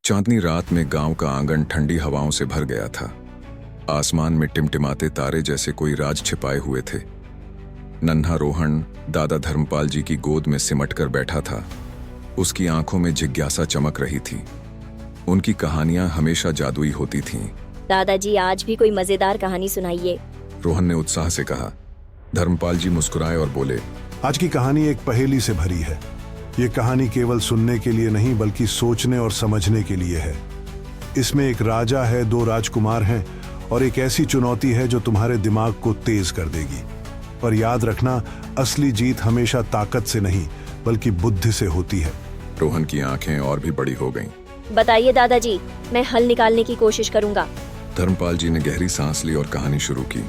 चांदनी रात में गांव का आंगन ठंडी हवाओं से भर गया था। आसमान में टिमटिमाते तारे जैसे कोई राज छिपाए हुए थे। नन्हा रोहन दादा धर्मपाल जी की गोद में सिमट कर बैठा था। उसकी आंखों में जिज्ञासा चमक रही थी। उनकी कहानियां हमेशा जादुई होती थीं। दादाजी, आज भी कोई मजेदार कहानी सुनाइए। रोहन ने उत्साह से कहा। धर्मपाल जी मुस्कुराए और बोले, आज की कहानी एक पहेली से भरी है। ये कहानी केवल सुनने के लिए नहीं बल्कि सोचने और समझने के लिए है। इसमें एक राजा है, दो राजकुमार हैं और एक ऐसी चुनौती है जो तुम्हारे दिमाग को तेज कर देगी। पर याद रखना, असली जीत हमेशा ताकत से नहीं बल्कि बुद्धि से होती है। रोहन की आंखें और भी बड़ी हो गईं। बताइए दादाजी, मैं हल निकालने की कोशिश करूंगा। धर्मपाल जी ने गहरी सांस ली और कहानी शुरू की।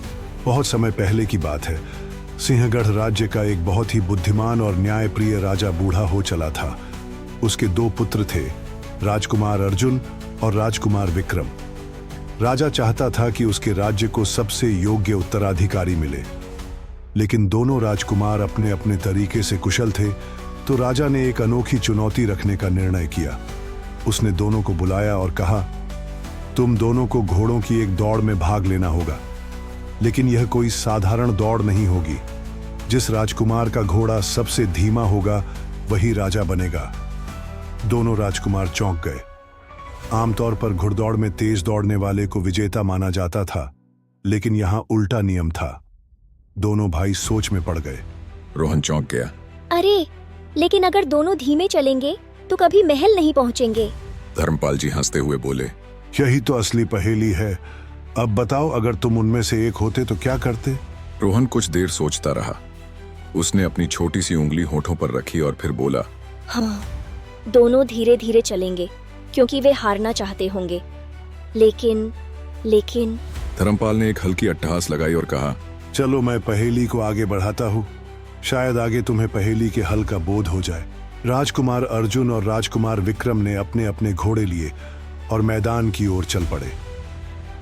बहुत समय पहले की बात है। सिंहगढ़ राज्य का एक बहुत ही बुद्धिमान और न्यायप्रिय राजा बूढ़ा हो चला था। उसके दो पुत्र थे, राजकुमार अर्जुन और राजकुमार विक्रम। राजा चाहता था कि उसके राज्य को सबसे योग्य उत्तराधिकारी मिले, लेकिन दोनों राजकुमार अपने अपने तरीके से कुशल थे। तो राजा ने एक अनोखी चुनौती रखने का निर्णय किया। उसने दोनों को बुलाया और कहा, तुम दोनों को घोड़ों की एक दौड़ में भाग लेना होगा, लेकिन यह कोई साधारण दौड़ नहीं होगी। जिस राजकुमार का घोड़ा सबसे धीमा होगा वही राजा बनेगा। दोनों राजकुमार चौंक गए। आमतौर पर घुड़दौड़ में तेज दौड़ने वाले को विजेता माना जाता था, लेकिन यहां उल्टा नियम था। दोनों भाई सोच में पड़ गए। रोहन चौंक गया। अरे, लेकिन अगर दोनों धीमे चलेंगे तो कभी महल नहीं पहुंचेंगे। धर्मपाल जी हंसते हुए बोले, यही तो असली पहेली है। अब बताओ, अगर तुम उनमें से एक होते तो क्या करते? रोहन कुछ देर सोचता रहा। उसने अपनी छोटी सी उंगली होठों पर रखी और फिर बोला, हाँ, दोनों धीरे धीरे चलेंगे क्योंकि वे हारना चाहते होंगे। लेकिन धर्मपाल ने एक हल्की अट्टहास लगाई और कहा, चलो मैं पहेली को आगे बढ़ाता हूँ। शायद आगे तुम्हें पहेली के हल का बोध हो जाए। राजकुमार अर्जुन और राजकुमार विक्रम ने अपने अपने घोड़े लिए और मैदान की ओर चल पड़े,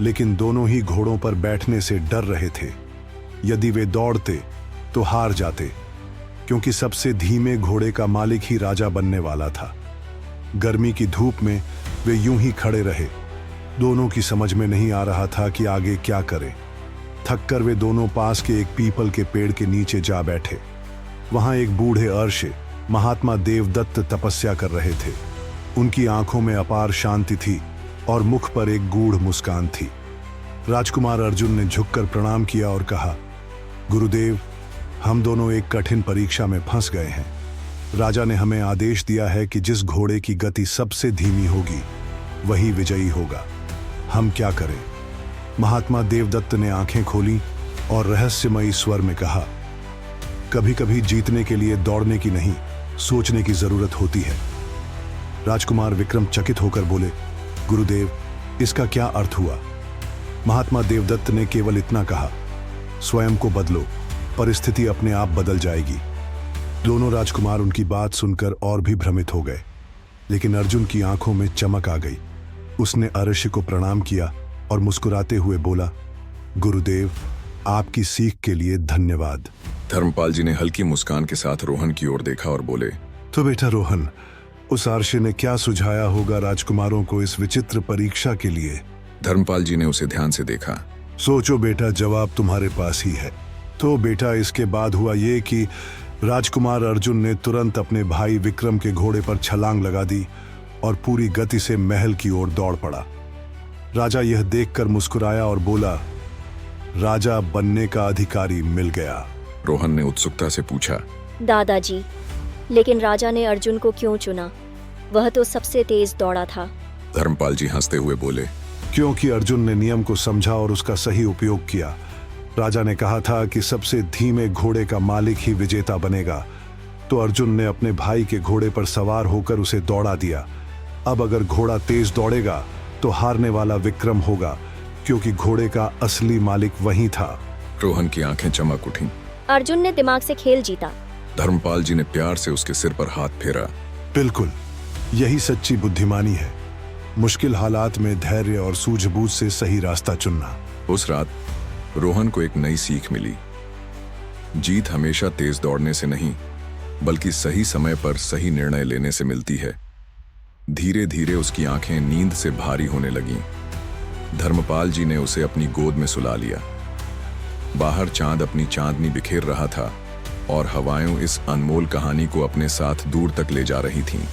लेकिन दोनों ही घोड़ों पर बैठने से डर रहे थे। यदि वे दौड़ते तो हार जाते, क्योंकि सबसे धीमे घोड़े का मालिक ही राजा बनने वाला था। गर्मी की धूप में वे यूं ही खड़े रहे। दोनों की समझ में नहीं आ रहा था कि आगे क्या करें। थककर वे दोनों पास के एक पीपल के पेड़ के नीचे जा बैठे। वहां एक बूढ़े अर्ष महात्मा देवदत्त तपस्या कर रहे थे। उनकी आंखों में अपार शांति थी और मुख पर एक गूढ़ मुस्कान थी। राजकुमार अर्जुन ने झुककर प्रणाम किया और कहा, गुरुदेव, हम दोनों एक कठिन परीक्षा में फंस गए हैं। राजा ने हमें आदेश दिया है कि जिस घोड़े की गति सबसे धीमी होगी वही विजयी होगा। हम क्या करें? महात्मा देवदत्त ने आंखें खोली और रहस्यमयी स्वर में कहा, कभी कभी जीतने के लिए दौड़ने की नहीं, सोचने की जरूरत होती है। राजकुमार विक्रम चकित होकर बोले, गुरुदेव, इसका क्या अर्थ हुआ? महात्मा देवदत्त ने केवल इतना कहा, स्वयं को बदलो, परिस्थिति अपने आप बदल जाएगी। दोनों राजकुमार उनकी बात सुनकर और भी भ्रमित हो गए, लेकिन अर्जुन की आंखों में चमक आ गई। उसने अर्षि को प्रणाम किया और मुस्कुराते हुए बोला, गुरुदेव, आपकी सीख के लिए धन्यवाद। धर्मपाल जी ने हल्की मुस्कान के साथ रोहन की ओर देखा और बोले, तो बेटा रोहन, उस अर्षि ने क्या सुझाया होगा राजकुमारों को इस विचित्र परीक्षा के लिए? धर्मपाल जी ने उसे ध्यान से देखा। सोचो बेटा, जवाब तुम्हारे पास ही है। तो बेटा, इसके बाद हुआ ये कि राजकुमार अर्जुन ने तुरंत अपने भाई विक्रम के घोड़े पर छलांग लगा दी और पूरी गति से महल की ओर दौड़ पड़ा। राजा यह देखकर मुस्कुराया और बोला, राजा बनने का अधिकारी मिल गया। रोहन ने उत्सुकता से पूछा, दादाजी, लेकिन राजा ने अर्जुन को क्यों चुना? वह तो सबसे तेज दौड़ा था। धर्मपाल जी हंसते हुए बोले, क्योंकि अर्जुन ने नियम को समझा और उसका सही उपयोग किया। राजा ने कहा था कि सबसे धीमे घोड़े का मालिक ही विजेता बनेगा, तो अर्जुन ने अपने भाई के घोड़े पर सवार होकर उसे दौड़ा दिया। अब अगर घोड़ा तेज दौड़ेगा तो हारने वाला विक्रम होगा, क्योंकि घोड़े का असली मालिक वही था। रोहन की आंखें चमक उठीं। अर्जुन ने दिमाग से खेल जीता। धर्मपाल जी ने प्यार से उसके सिर पर हाथ फेरा। बिल्कुल, यही सच्ची बुद्धिमानी है। मुश्किल हालात में धैर्य और सूझबूझ से सही रास्ता चुनना। उस रात रोहन को एक नई सीख मिली। जीत हमेशा तेज दौड़ने से नहीं, बल्कि सही समय पर सही निर्णय लेने से मिलती है। धीरे धीरे उसकी आंखें नींद से भारी होने लगीं। धर्मपाल जी ने उसे अपनी गोद में सुला लिया। बाहर चांद अपनी चांदनी बिखेर रहा था और हवाएं इस अनमोल कहानी को अपने साथ दूर तक ले जा रही थीं।